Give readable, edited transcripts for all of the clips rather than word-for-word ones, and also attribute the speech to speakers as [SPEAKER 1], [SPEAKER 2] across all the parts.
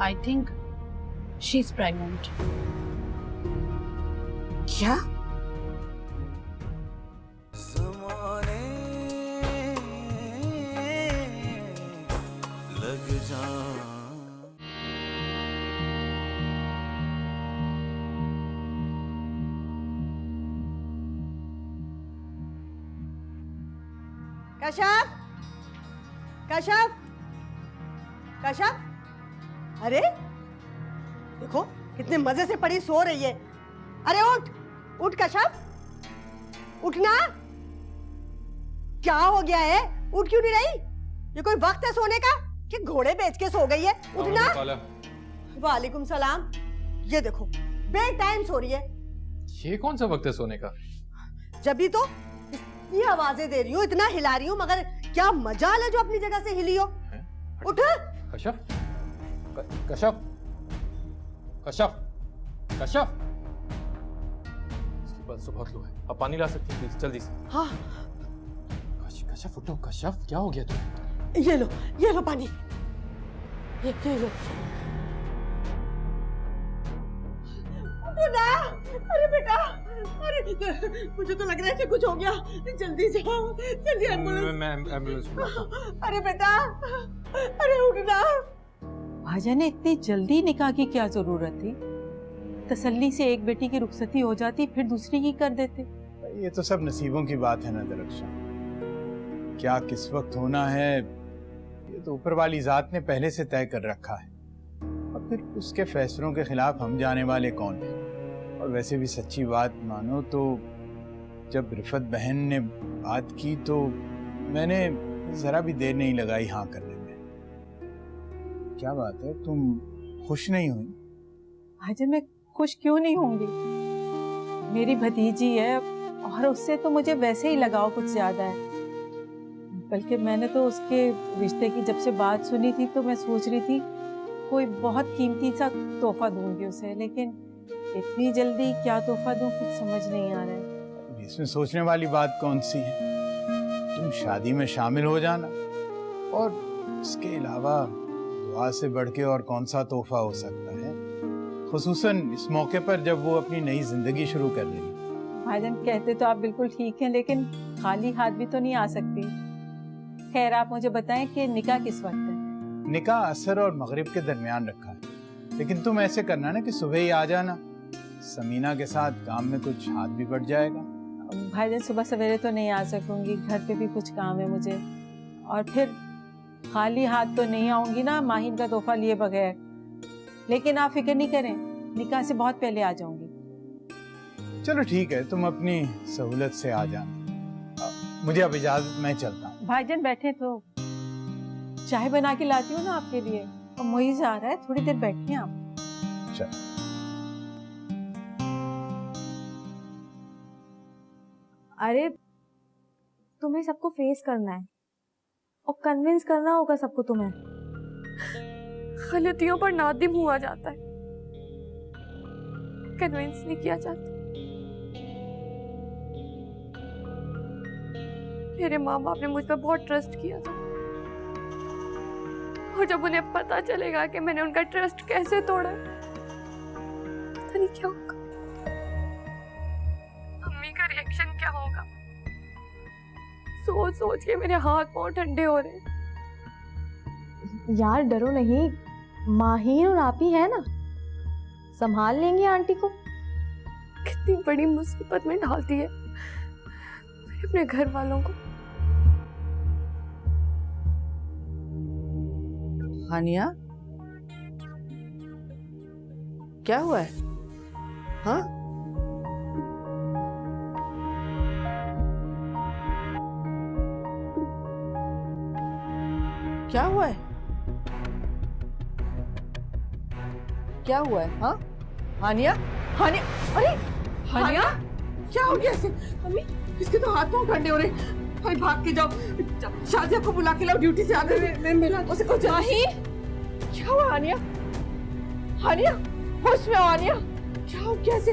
[SPEAKER 1] I think she's pregnant.
[SPEAKER 2] क्या?
[SPEAKER 3] लग जा
[SPEAKER 2] कश्यप, कश्यप, कश्यप, अरे देखो कितने मजे से पड़ी सो रही है। अरे उठ, उठ कश्यप, उठना। क्या हो गया है? उठ क्यों नहीं रही? ये कोई वक्त है सोने का कि घोड़े बेच के सो गई है? उठना। वालेकुम सलाम। ये देखो बे टाइम सो रही है।
[SPEAKER 4] ये कौन सा वक्त है सोने का?
[SPEAKER 2] जब भी तो इतनी आवाजें दे रही हूँ, इतना हिला रही हूँ, मगर क्या मजाल है जो अपनी जगह से हिली हो। उठ।
[SPEAKER 4] कश्यप, कश्यप, कश्यप, कश्यप, इसकी पल्स तो बहुत लो है। अब पानी ला सकती हैं प्लीज जल्दी से?
[SPEAKER 2] हाँ।
[SPEAKER 4] कश्यप उठो। कश्यप क्या हो गया तुम्हें?
[SPEAKER 2] ये लो पानी। ये लो। उठो ना। अरे बेटा, अरे मुझे तो लग रहा है कि कुछ हो गया। जल्दी जाओ, जल्दी एम्बुलेंस।
[SPEAKER 4] मैं एम्बुलेंस बुलाता
[SPEAKER 2] अरे बेटा, अरे उठना।
[SPEAKER 5] भाईजान ने इतनी जल्दी निकाह की क्या जरूरत थी? तसल्ली से एक बेटी की रुखसती हो जाती, फिर दूसरी की कर देते।
[SPEAKER 6] ये तो सब नसीबों की बात है ना दरख्शां। क्या किस वक्त होना है ये तो ऊपर वाली जात ने पहले से तय कर रखा है, और फिर उसके फैसलों के खिलाफ हम जाने वाले कौन हैं। और वैसे भी सच्ची बात मानो तो जब रिफत बहन ने बात की तो मैंने जरा भी देर नहीं लगाई हाँ करने में। क्या बात है, तुम खुश नहीं हुई?
[SPEAKER 5] भाईजान मैं खुश क्यों नहीं होंगी? मेरी भतीजी है और उससे तो मुझे वैसे ही लगाव कुछ ज्यादा है। बल्कि मैंने तो उसके रिश्ते की जब से बात सुनी थी तो मैं सोच रही थी कोई बहुत कीमती सा तोहफा दूंगी उसे, लेकिन इतनी जल्दी क्या तोहफा दूं कुछ समझ नहीं आ रहा है।
[SPEAKER 6] इसमें सोचने वाली बात कौन सी है? तुम शादी में शामिल हो जाना, और इसके अलावा दुआ से बढ़ के और कौन सा तोहफा हो सकता है, खुसूसन इस मौके पर जब वो अपनी नई जिंदगी शुरू कर रही है।
[SPEAKER 5] भाईजान कहते तो आप बिल्कुल ठीक हैं, लेकिन खाली हाथ भी तो नहीं आ सकती। खैर आप मुझे बताएं कि निकाह किस वक्त है?
[SPEAKER 6] निकाह असर और मगरिब के दरमियान रखा है, लेकिन तुम ऐसे करना ना कि सुबह ही आ जाना। समीना के साथ काम में कुछ हाथ भी बढ़ जाएगा।
[SPEAKER 5] भाईजान सुबह सवेरे तो नहीं आ सकूंगी, घर पे भी कुछ काम है मुझे, और फिर खाली हाथ तो नहीं आऊंगी ना माहिन का तोहफा लिए बगैर। लेकिन आप फिक्र नहीं करें, निकाह से बहुत पहले आ जाऊंगी।
[SPEAKER 6] चलो ठीक है, तुम अपनी सहूलत से आ जाना। मुझे अब इजाजत, मैं चलता हूँ।
[SPEAKER 5] भाईजान बैठे तो चाय बना के लाती हूँ ना आपके लिए। और मोइज आ रहा है, थोड़ी देर बैठिए आप।
[SPEAKER 6] चल।
[SPEAKER 7] अरे तुम्हें सबको फेस करना है और कन्विंस करना होगा सबको तुम्हें।
[SPEAKER 8] गलतियों पर नादिम हुआ जाता है, कन्विंस नहीं किया जाता। मेरे माँ बाप ने मुझ पर बहुत ट्रस्ट किया था, और जब उन्हें पता चलेगा कि मैंने उनका ट्रस्ट कैसे तोड़ा, पता नहीं क्या होगा। मम्मी का रिएक्शन क्या होगा, सोच सोच के मेरे हाथ पांव ठंडे हो रहे हैं।
[SPEAKER 7] यार डरो नहीं, माहिर और आप ही है ना, संभाल लेंगे आंटी को।
[SPEAKER 8] कितनी बड़ी मुसीबत में डालती है मेरे अपने घर वालों को।
[SPEAKER 2] हानिया, क्या हुआ है? हाँ? क्या हुआ है? क्या हुआ है? हाँ? हानिया? हानिया? अरे! हानिया? क्या हो गया इसे? मम्मी, इसके तो हाथ पांव ठंडे हो रहे। भाई भाग के जाओ, शाजिया को बुला के लाओ, ड्यूटी से आ गई। मैं मिला उसे को जाही। क्या हुआ हानिया? हानिया, होश में आओ हानिया। क्या हो गया इसे?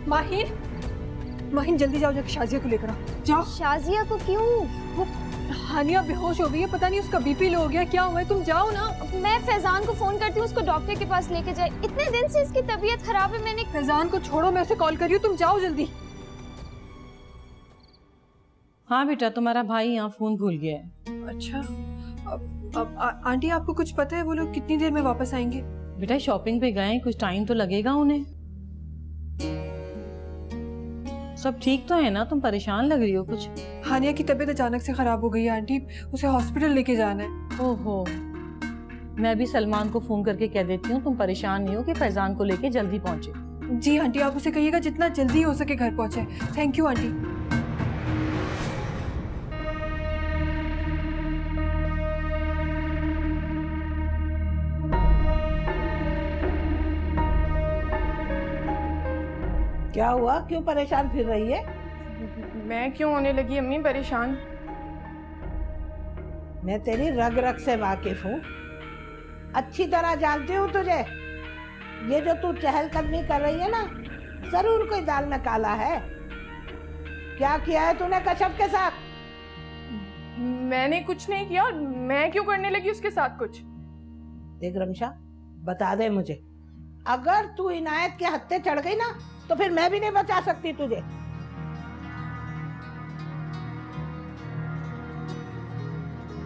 [SPEAKER 2] माहिन, माहिन जल्दी जाओ, जाके शाजिया को लेकर आओ। जाओ।
[SPEAKER 7] शाजिया को क्यों?
[SPEAKER 2] हानिया बेहोश हो गई है, पता नहीं उसका बीपी लो हो गया, क्या हुआ है? तुम जाओ ना।
[SPEAKER 8] मैं फैजान को फोन करती हूँ, उसको डॉक्टर के पास लेके जाए। इतने दिन से इसकी तबीयत खराब है। मैंने
[SPEAKER 2] फैजान को छोड़ो, मैं उसे कॉल कर रही हूँ, तुम जाओ जल्दी।
[SPEAKER 5] हाँ बेटा, तुम्हारा भाई यहाँ फोन भूल गया है।
[SPEAKER 2] अच्छा, अब आंटी आपको कुछ पता है वो लोग कितनी देर में वापस आएंगे?
[SPEAKER 5] बेटा शॉपिंग पे गए, कुछ टाइम तो लगेगा उन्हें। सब ठीक तो है ना? तुम परेशान लग रही हो कुछ।
[SPEAKER 2] हानिया की तबीयत अचानक से खराब हो गई है आंटी, उसे हॉस्पिटल लेके जाना है।
[SPEAKER 5] ओहो, मैं भी सलमान को फोन करके कह देती हूँ तुम परेशान नहीं हो कि फैजान को लेके जल्दी पहुंचे।
[SPEAKER 2] जी आंटी, आप उसे कहिएगा जितना जल्दी हो सके घर पहुंचे। Thank you aunty.
[SPEAKER 3] क्या हुआ, क्यों परेशान फिर रही है?
[SPEAKER 9] मैं क्यों होने लगी अम्मी परेशान?
[SPEAKER 3] मैं तेरी रग रग से वाकिफ हूँ, अच्छी तरह जानती हूँ तुझे। ये जो तू चहलकदमी कर रही है ना, जरूर कोई दाल में काला है। क्या किया है तूने कश्यप के साथ?
[SPEAKER 9] मैंने कुछ नहीं किया, मैं क्यों करने लगी उसके साथ कुछ?
[SPEAKER 3] देख रमशा, बता दे मुझे, अगर तू इनायत के हत्थे चढ़ गई ना तो फिर मैं भी नहीं बचा सकती तुझे।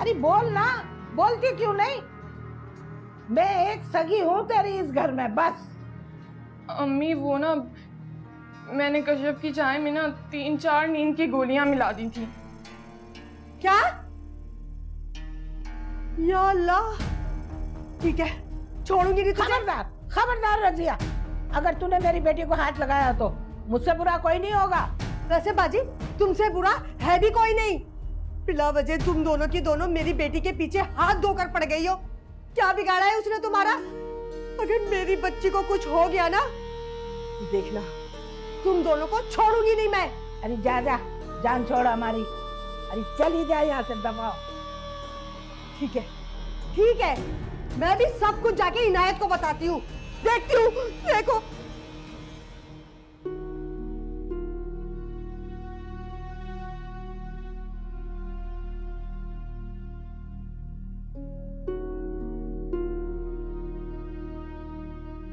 [SPEAKER 3] अरे बोल ना, बोलती क्यों नहीं? मैं एक सगी हूं तेरी इस घर में, बस।
[SPEAKER 9] अम्मी वो ना, मैंने कश्यप की चाय में ना 3-4 नींद की गोलियां मिला दी थी।
[SPEAKER 2] क्या? या अल्लाह, ठीक है, छोड़ूंगी नहीं तुझे।
[SPEAKER 3] खबरदार, खबरदार रजिया, अगर तूने मेरी बेटी को हाथ लगाया तो मुझसे बुरा कोई नहीं होगा।
[SPEAKER 2] वैसे बाजी, तुमसे बुरा है भी कोई नहीं। बिला वजह तुम दोनों की दोनों मेरी बेटी के पीछे हाथ धोकर पड़ गई हो। क्या बिगाड़ा है उसने तुम्हारा? अगर मेरी बच्ची को कुछ हो गया ना, देखना तुम दोनों को छोड़ूंगी नहीं मैं।
[SPEAKER 3] अरे जा जा, जान छोड़ हमारी। अरे चली जा यहाँ से, दबाओ।
[SPEAKER 2] ठीक है, ठीक है, मैं भी सब कुछ जाके इनायत को बताती हूँ। देखती हूँ, देखो।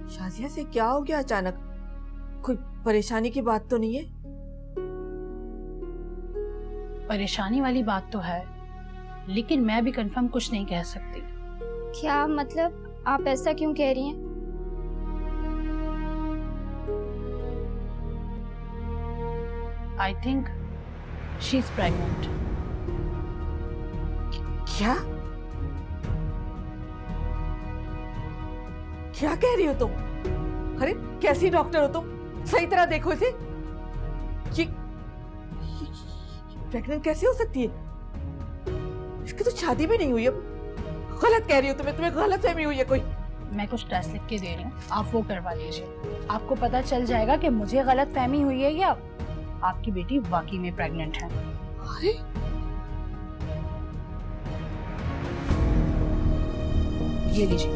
[SPEAKER 2] शाजिया से क्या हो गया अचानक? कोई परेशानी की बात तो नहीं है?
[SPEAKER 1] परेशानी वाली बात तो है, लेकिन मैं भी कंफर्म कुछ नहीं कह सकती।
[SPEAKER 8] क्या मतलब, आप ऐसा क्यों कह रही हैं?
[SPEAKER 1] I think she's pregnant.
[SPEAKER 2] क्या? क्या कह रही हो तुम? अरे कैसी डॉक्टर हो तुम? सही तरह देखो इसे। ये प्रेग्नेंट कैसे हो सकती है? इसकी तो शादी भी नहीं हुई। अब गलत कह रही हो, तुम्हें गलतफहमी हुई है कोई।
[SPEAKER 1] मैं कुछ टेस्ट लिख के दे रही हूँ, आप वो करवा लीजिए। आपको पता चल जाएगा कि मुझे गलतफहमी हुई है या आपकी बेटी वाकई में प्रेग्नेंट है।
[SPEAKER 2] अरे
[SPEAKER 1] ये लीजिए।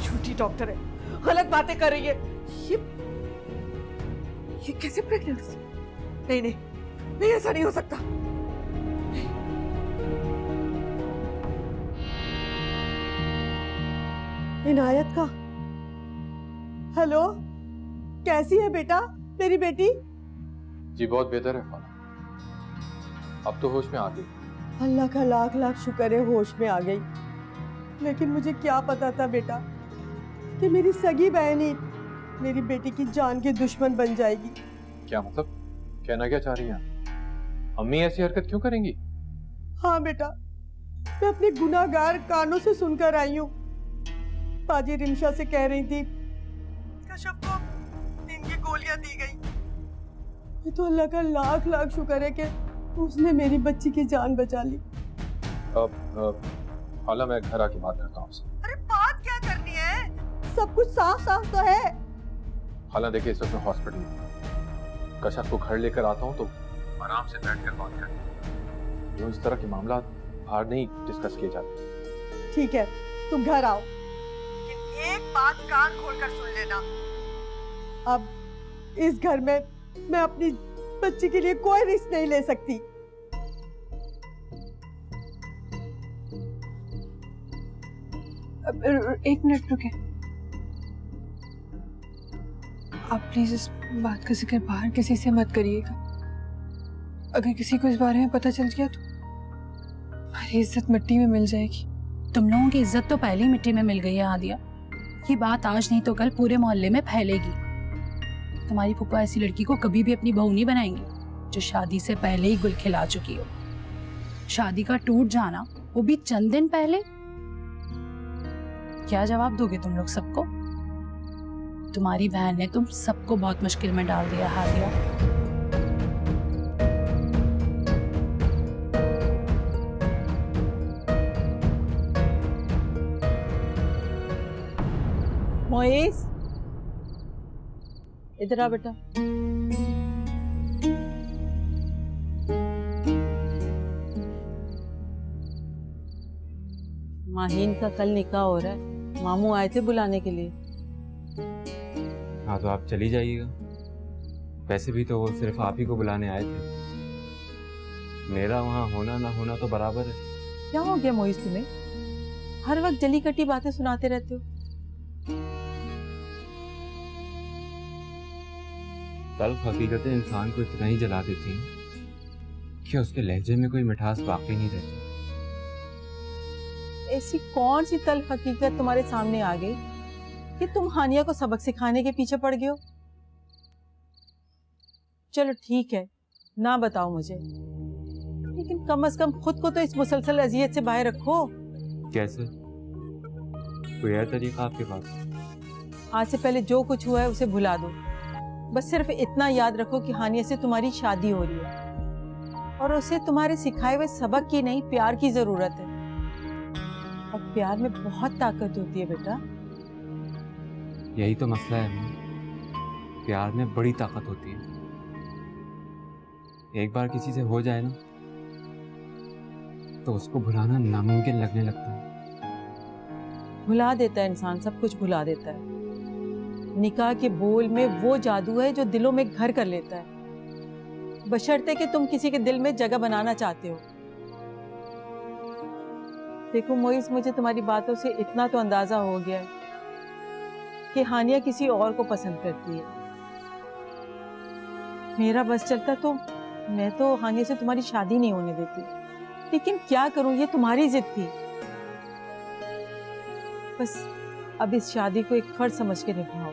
[SPEAKER 2] झूठी डॉक्टर है, गलत बातें कर रही है। ये कैसे प्रेग्नेंट? नहीं नहीं नहीं, ऐसा नहीं हो सकता। इनायत का हेलो, कैसी है बेटा मेरी बेटी?
[SPEAKER 4] जी बहुत बेहतर है खाला, अब तो होश में आ गई।
[SPEAKER 2] अल्लाह का लाख लाख शुक्र है होश में आ गई। लेकिन मुझे क्या पता था बेटा कि मेरी सगी बहन ही मेरी बेटी की जान की दुश्मन बन जाएगी।
[SPEAKER 4] क्या मतलब, कहना क्या चाह रही हैं? अम्मी ऐसी हरकत क्यों करेंगी?
[SPEAKER 2] हाँ बेटा, मैं अपने गुनाहगार कानों से सुनकर आई हूँ। बाजी रिमशा से कह रही थी कश्यप को नींद की गोलियां दी गई। ये तो अल्लाह का लाख लाख शुक्र है कि उसने मेरी बच्ची की जान बचा ली।
[SPEAKER 4] खाला मैं घर आके बात करता हूँ आपसे।
[SPEAKER 2] अरे बात क्या करनी है, सब कुछ साफ साफ तो है।
[SPEAKER 4] खाला देखिए, इस वक्त मैं हॉस्पिटल में, कश्यप को घर लेकर आता हूँ तो आराम से बैठ कर बात करें। यूँ इस तरह के मामला बाहर नहीं डिस्कस किए जाते।
[SPEAKER 2] ठीक है, तुम घर आओ, एक बात कान खोलकर सुन लेना, अब इस घर में मैं अपनी बच्ची के लिए कोई रिस्क नहीं ले सकती।
[SPEAKER 8] एक मिनट रुके, आप प्लीज इस बात का जिक्र बाहर किसी से मत करिएगा। अगर किसी को इस बारे में पता चल गया तो हमारी इज्जत मिट्टी में मिल जाएगी।
[SPEAKER 1] तुम लोगों की इज्जत तो पहले ही मिट्टी में मिल गई है आदिया। ये बात आज नहीं तो कल पूरे मोहल्ले में फैलेगी। तुम्हारी फूफा ऐसी लड़की को कभी भी अपनी बहू नहीं बनाएंगी जो शादी से पहले ही गुल खिला चुकी हो। शादी का टूट जाना, वो भी चंद दिन पहले। क्या जवाब दोगे तुम लोग सबको? तुम्हारी बहन ने तुम सबको बहुत मुश्किल में डाल दिया हादिया।
[SPEAKER 5] मोइस, इधर आ बेटा। माहीन का कल निकाह हो रहा है, मामू आए थे बुलाने के लिए।
[SPEAKER 10] हाँ तो आप चली जाइएगा। वैसे भी तो वो सिर्फ आप ही को बुलाने आए थे। मेरा वहाँ होना ना होना तो बराबर है।
[SPEAKER 5] क्या हो गया मोइस तुम्हें? हर वक्त जली कटी बातें सुनाते रहते हो।
[SPEAKER 10] तल्ख हकीकतें इंसान को इतना ही जला देती हैं कि उसके लहजे में कोई मिठास बाकी नहीं रहती।
[SPEAKER 5] ऐसी कौन सी तल्ख हकीकत तुम्हारे सामने आ गई कि तुम हानिया को सबक सिखाने के पीछे पड़ गए हो? चलो ठीक है, ना बताओ मुझे, लेकिन कम से कम खुद को तो इस मुसलसल अजियत से बाहर रखो।
[SPEAKER 10] कैसे? कोई है तरीका आपके पास?
[SPEAKER 5] आज से पहले जो कुछ हुआ है उसे भुला दो। बस सिर्फ इतना याद रखो कि हानिया से तुम्हारी शादी हो रही है और उसे तुम्हारे सिखाए हुए सबक की नहीं, प्यार की जरूरत है। और प्यार में बहुत ताकत होती है बेटा।
[SPEAKER 10] यही तो मसला है, प्यार में बड़ी ताकत होती है। एक बार किसी से हो जाए ना तो उसको भुलाना नामुमकिन लगने लगता है।
[SPEAKER 5] भुला देता है इंसान, सब कुछ भुला देता है। निकाह के बोल में वो जादू है जो दिलों में घर कर लेता है, बशर्ते कि तुम किसी के दिल में जगह बनाना चाहते हो। देखो मोइस, मुझे तुम्हारी बातों से इतना तो अंदाजा हो गया है कि हानिया किसी और को पसंद करती है। मेरा बस चलता तो मैं तो हानिया से तुम्हारी शादी नहीं होने देती, लेकिन क्या करूं, ये तुम्हारी जिद थी। बस अब इस शादी को एक फर्ज समझ के निभाओ,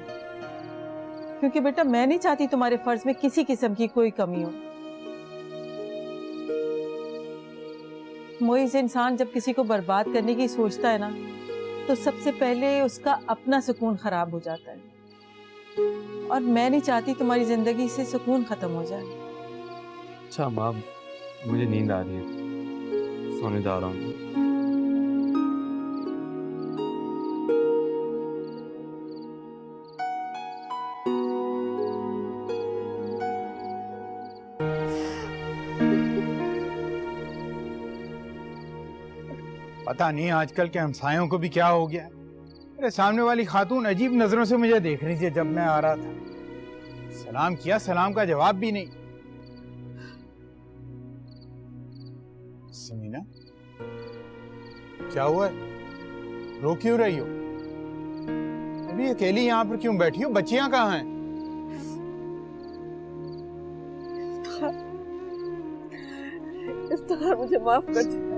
[SPEAKER 5] क्योंकि बेटा मैं नहीं चाहती तुम्हारे फर्ज में किसी किस्म की कोई कमी हो। मोइस, इंसान जब किसी को बर्बाद करने की सोचता है ना, तो सबसे पहले उसका अपना सुकून खराब हो जाता है, और मैं नहीं चाहती तुम्हारी जिंदगी से सुकून खत्म हो जाए।
[SPEAKER 10] अच्छा माँ, मुझे नींद आ रही है, सोने जा रहा हूँ।
[SPEAKER 6] पता नहीं आजकल के हमसायों को भी क्या हो गया है। मेरे सामने वाली खातून अजीब नजरों से मुझे देख रही थी जब मैं आ रहा था। सलाम किया, सलाम का जवाब भी नहीं। समीना, क्या हुआ है? रो क्यों रही हो? अभी अकेली यहाँ पर क्यों बैठी हो? बच्चियां कहाँ हैं?
[SPEAKER 2] इफ्तिखार, मुझे माफ कर दे।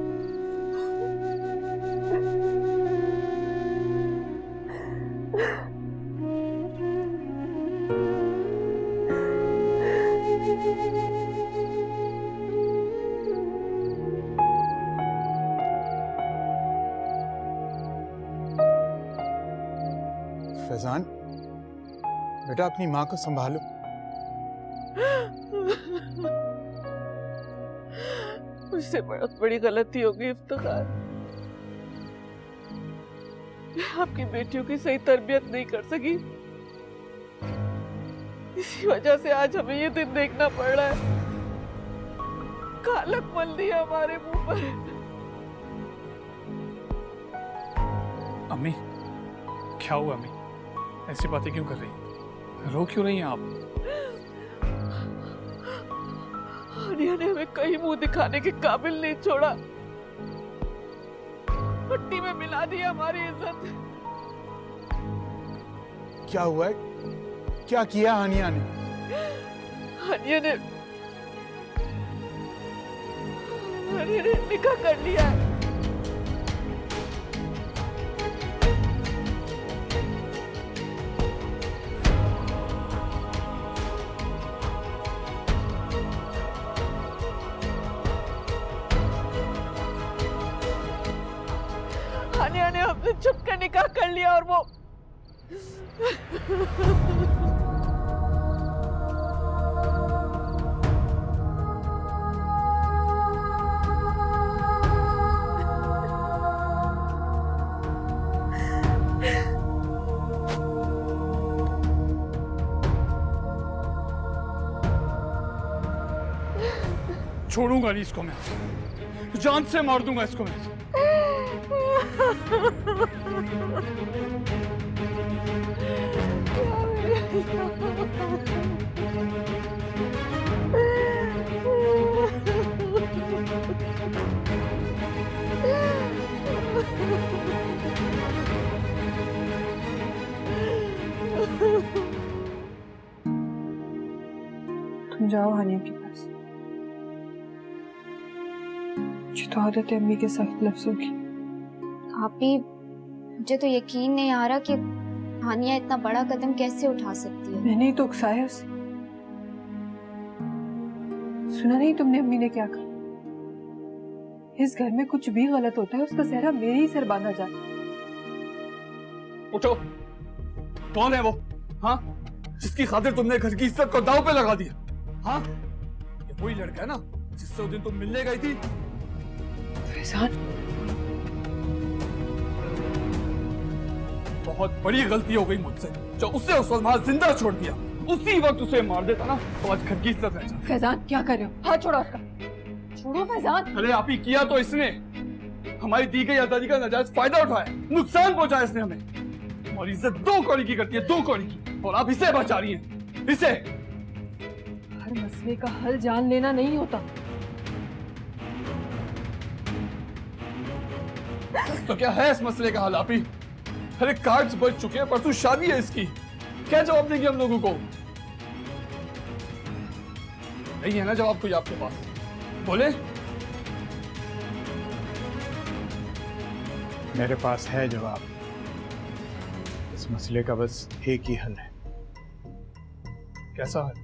[SPEAKER 6] फैजान, बेटा अपनी माँ को संभालो।
[SPEAKER 2] मुझसे बहुत बड़ी गलती हो गई इफ्तिखार। मैं आपकी बेटियों की सही तरबियत नहीं कर सकी, इसी वजह से आज हमें ये दिन देखना पड़ रहा है। कालक मल दिया हमारे मुंह पर।
[SPEAKER 6] अम्मी,
[SPEAKER 11] क्या हुआ अम्मी? ऐसी बातें क्यों कर रही? रो क्यों रही हैं आप?
[SPEAKER 2] हानिया ने हमें कहीं मुंह दिखाने के काबिल नहीं छोड़ा, मिट्टी में मिला दिया हमारी इज्जत।
[SPEAKER 6] क्या हुआ है? क्या किया हानिया ने?
[SPEAKER 2] हानिया ने निकाह कर लिया है। हानिया ने हमसे छुप कर निकाह कर लिया और वो
[SPEAKER 11] छोड़ूंगा नहीं इसको मैं, जान से मार दूंगा इसको मैं।
[SPEAKER 8] तुम जाओ हानिया के पास। ये तो आदत है अम्मी के सख्त लफ्जों की।
[SPEAKER 7] आप ही, मुझे तो यकीन नहीं आ रहा कि हानिया इतना बड़ा कदम कैसे उठा सकती है।
[SPEAKER 8] मैंने ही तो उकसाया उसे। सुना नहीं तुमने अम्मी ने क्या कहा? इस घर में कुछ भी गलत होता है उसका सेहरा मेरे ही सर बांधा जाता है।
[SPEAKER 11] उठो, कौन है वो? हाँ, जिसकी खातिर तुमने घर की इज्जत को दांव पे लगा दिया? हाँ, ये वही लड़का है ना जिससे उस दिन तुम मिलने गई थी?
[SPEAKER 8] फैजान,
[SPEAKER 11] बहुत बड़ी गलती हो गई मुझसे जो उसे उस वक्त वहां जिंदा छोड़ दिया। उसी वक्त उसे मार देता ना तो आज घर की इज्जत रह जाती।
[SPEAKER 8] फैजान क्या कर रहे हो? हाथ छोड़ो उसका, छोड़ो फैजान।
[SPEAKER 11] अरे आप ही किया तो इसने, हमारी दी गई आजादी का नाजायज फायदा उठाया, नुकसान पहुंचाया इसने हमें। हमारी इज्जत दो कौड़ी की करती है, दो कौड़ी की, और आप इसे बचा रही हैं, इसे।
[SPEAKER 8] हर मसले का हल जान लेना नहीं होता।
[SPEAKER 11] तो क्या है इस मसले का हल आप ही? अरे कार्ड्स बच चुके हैं, परसों शादी है इसकी, क्या जवाब देंगे हम लोगों को? नहीं है ना जवाब कोई आपके पास? बोले।
[SPEAKER 6] मेरे पास है जवाब। इस मसले का बस एक ही हल है।
[SPEAKER 11] कैसा है?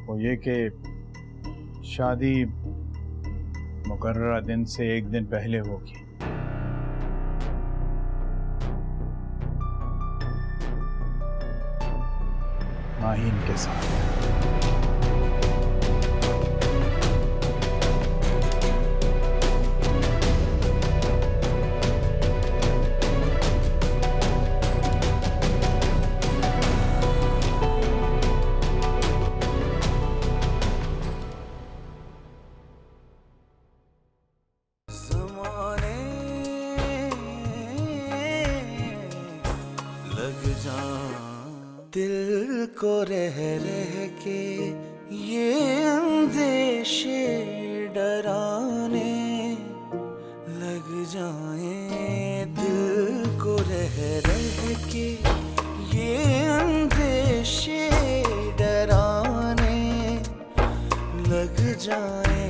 [SPEAKER 6] वो ये कि शादी मुकर्ररा दिन से एक दिन पहले होगी। माहीन के साथ।
[SPEAKER 12] दिल को रह के ये अंदेशे डराने लग जाएं। दिल को रह के ये अंदेशे डराने लग जाएं।